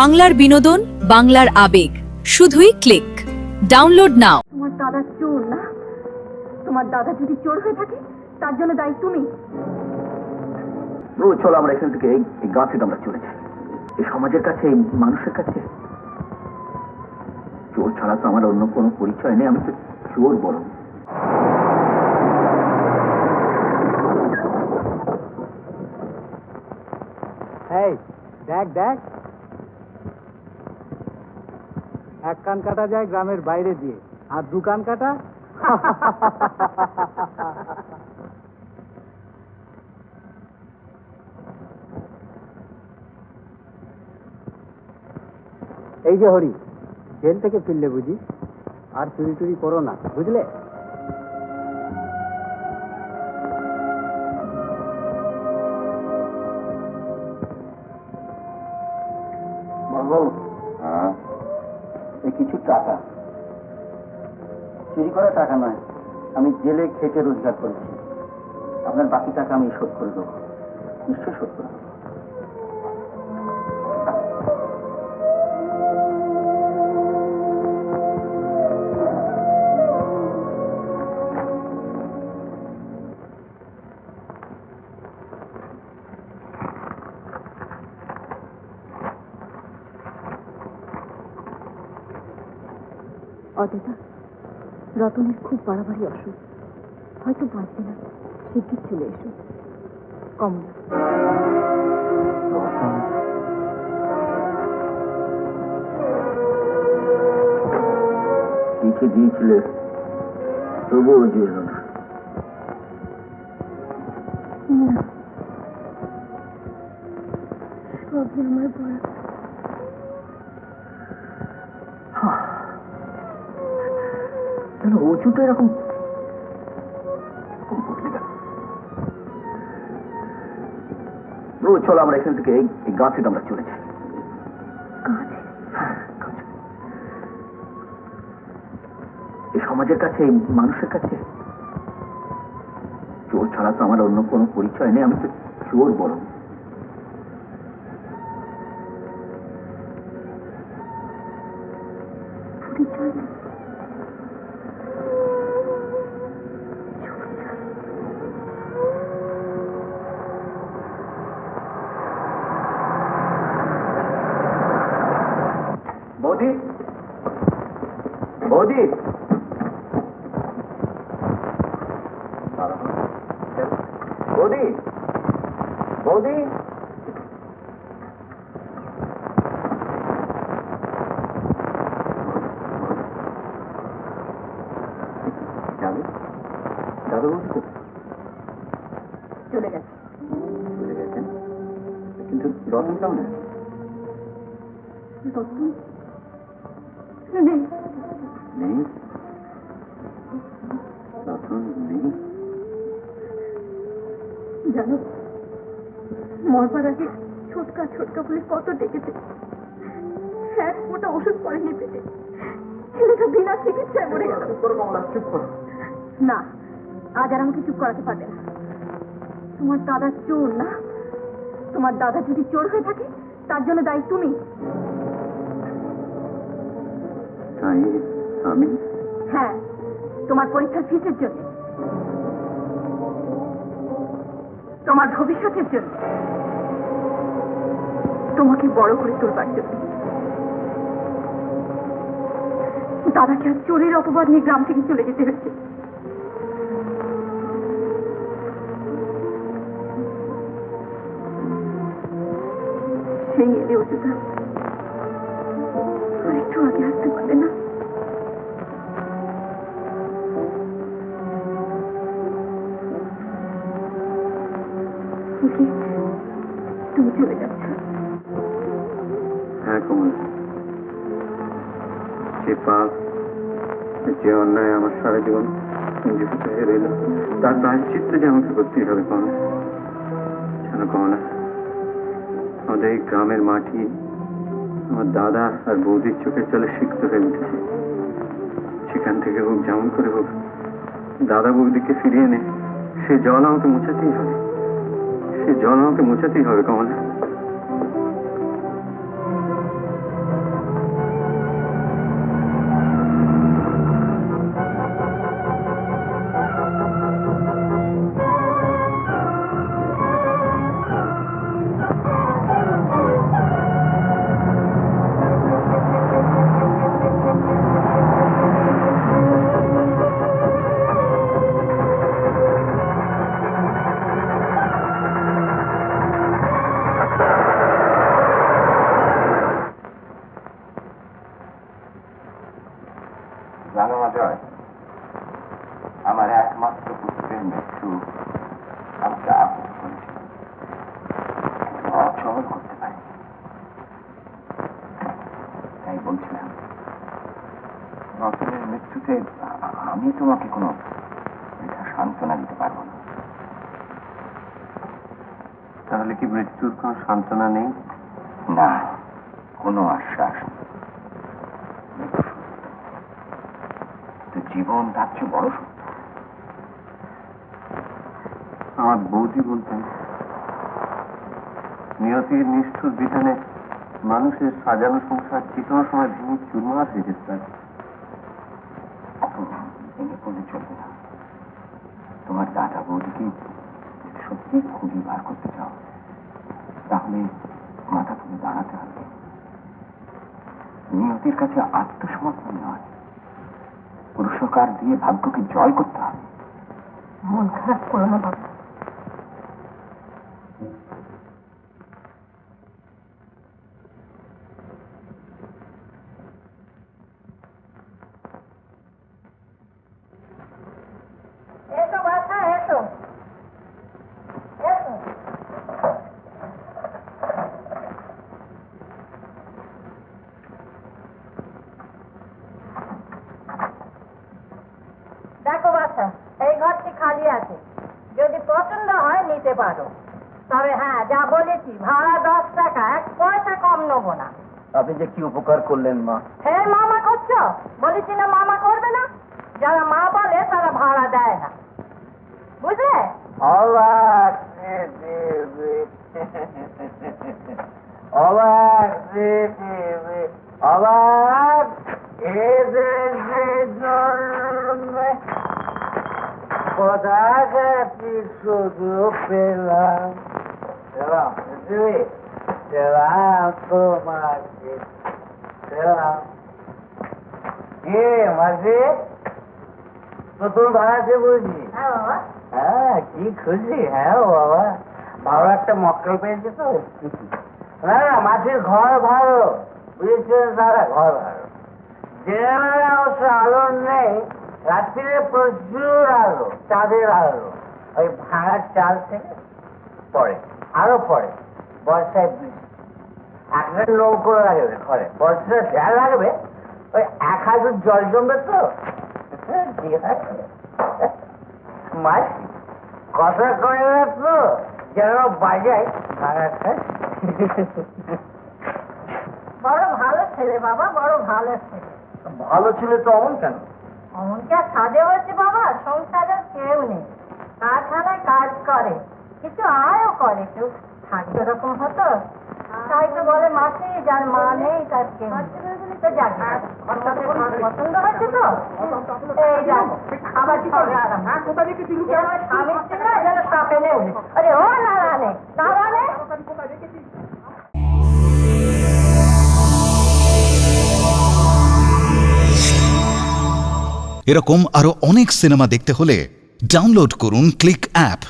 বাংলার বিনোদন, বাংলার আবেগ, শুধুই ক্লিক। ডাউনলোড নাও। তোমার দাদা চোর না? তোমার দাদা যদি চোর হয়ে থাকে তার জন্য দায়ী তুমি। চলো আমরা এখান থেকে এই গাছ থেকে আমরা চলে যাই। এই সমাজের কাছে, এই মানুষের কাছে চোর ছাড়া তো আমার অন্য কোনো পরিচয় নেই। আমি তো চোর বরং। এই দেখ দেখ, এক কান কাটা যায় গ্রামের বাইরে দিয়ে, আর দু কান কাটা এই যে হরি, জেল থেকে ফিরলে বুঝি আর চুরি টুরি করো না, বুঝলে? কিছু টাকা চুরি করা টাকা নয়, আমি জেলে খেটে রোজগার করেছি। আপনার বাকি টাকা আমি শোধ করে দেবো, নিশ্চয়ই শোধ করে দেবো। অদিতা, রতনের খুব বাড়াবাড়ি অসুখ, হয়তো বাঁচবে না, শিগগির চলে এসো। কমলা, চিঠি দিয়েছিলে তবুও জেল না। সবই আমার বড়। ওজুটা এরকম বদলে গেল। চলো আমরা এখান থেকে এই গাছ থেকে আমরা চলে যাই। এই সমাজের কাছে, এই মানুষের কাছে চোর ছাড়া তো আমার অন্য কোনো পরিচয় নেই। আমি তো চোর বরং। পরিচয় বৌদি, বৌদি, বৌদি, বৌদি, যাবে দাদা? বৌদি চলে গেছে। চলে গেছেন, কিন্তু রতন কেমন? রতন নেই। নেই? রতন নেই? জানো, মরবার আগে ছোটকা ছোটকা বলে কত ডেকেছে, এক ফোঁটা ওষুধ পড়েনি পেটে। ছেলেটা বিনা চিকিৎসায় মরে গেল। চুপ করো। না, আজ আর আমাকে চুপ করাতে পারবে না। তোমার দাদা চোর না? তোমার দাদা যদি চোর হয়ে থাকে তার জন্য দায়ী তুমি। তাই আমি? হ্যাঁ, তোমার পরীক্ষার ফিসের জন্য, তোমার ভবিষ্যতের জন্য, তোমাকে বড় করে তোলবার জন্য। দাদাকে আজ চোরের অপবাদ নিয়ে গ্রাম থেকে চলে যেতে হচ্ছে। সেই এলে অযুতা আর একটু আগে আসতে পারবে না? তুমি চলে যাচ্ছ? হ্যাঁ কমলা, যে পাপ, যে অন্যায় আমার সারা জীবন সঞ্জীবিত হয়ে রইল, তার প্রায়শ্চিত্ত যে আমাকে করতেই হবে কমলা। জানো কমলা, আমাদের এই গ্রামের মাটি আমার দাদা আর বৌদির চোখের জলে সিক্ত হয়ে উঠেছে। সেখান থেকে হোক, যেমন করে হোক, দাদা বৌদিকে ফিরিয়ে এনে সে জল আমাকে মোছাতেই হবে। সে জল আমাকে মোছাতেই হবে কমলা। অজয়, আমার একমাত্র পুত্রের মৃত্যু আমাকে আহত করেছিল, কিন্তু অচল করতে পারি। তাই বলছিলাম, রতনের মৃত্যুতে আমি তোমাকে কোনো সান্ত্বনা দিতে পারবো না। তাহলে কি মৃত্যুর কোনো সান্ত্বনা নেই? না, কোনো আশ্বাস নেই। তো জীবন তার চেয়ে বড় সত্য। আমার বৌদি বলতেন, নিয়তির নিষ্ঠুর বিধানে মানুষের সাজানো সংসার যে কোনো সময় ভেঙে চুরমার হয়ে যেতে পারে। ভেঙে পড়লে চলবে না। তোমার দাদা বৌদিকে সত্যি খুঁজে বার করতে চাও, তাহলে মাথা তুলে দাঁড়াতে হবে। নিয়তির কাছে আত্মসমর্পণ নয়, পুরস্কার দিয়ে ভাগ্যকে জয় করতে হবে। মন খারাপ করো না বাবা। এসো বাছা, এসো এসো। দেখো বাছা, এই ঘরটি খালি আছে, যদি পছন্দ হয় নিতে পারো। তবে হ্যাঁ, যা বলেছি, ভাড়া 10 টাকা, 1 পয়সা কম নেবো না। আপনি যে কি উপকার করলেন মা। ফের মামা করছো? বলেছি না মামা করবে না? যারা মা বলে তারা ভাড়া দেয় না, বুঝলে? অবাক অবাক অবাক কোথাকাটি শুধু পেলাম পেলাম তোমাকে পেলাম। কে মাঝে নতুন ভাড়াতে বুঝি? হ্যাঁ বাবা। হ্যাঁ, কি খুশি। হ্যাঁ বাবা, ভালো একটা মক্কেল পেয়েছে তো। না না, মাটির ঘর ভালো, বুঝেছেন দাদা, ঘর ভালো। জেনারেল অবশ্য আলো নেই, রাত্রিরে প্রচুর আলো, চাঁদের আলো। ওই ভাঙা চাল থেকে পড়ে, আরো পড়ে। বর্ষায় বৃষ্টি, একটা নৌকো লাগবে ঘরে, বর্ষায় ফেয়ার লাগবে, ওই 1 হাজার জল জমবে তো। ঠিক আছে মাসি, কথা কয় না তো, যেন বাজায় ভাঙা খাস। বড় ভালো ছেলে বাবা, বড় ভালো ছেলে। ভালো ছিল তো অমন কেন? অমনকে আর সাজে হচ্ছে বাবা, সংসারের কেউ নেই, কারখানায় কাজ করে, কিছু আয়ও করে, কেউ থাকবে এরকম হতো। তাই তো বলে মাসি, যার মা নেই তার কেউ নেই। তো যাক, পছন্দ হচ্ছে তো, এই দেখো আবার ঝগড়া আরাম। আমার স্বামীর ছিল যেন সাপে নেই। আরে ও নারায়ণে, নারায়ণে। এরকম আরো অনেক সিনেমা দেখতে হলে ডাউনলোড করুন ক্লিক অ্যাপ।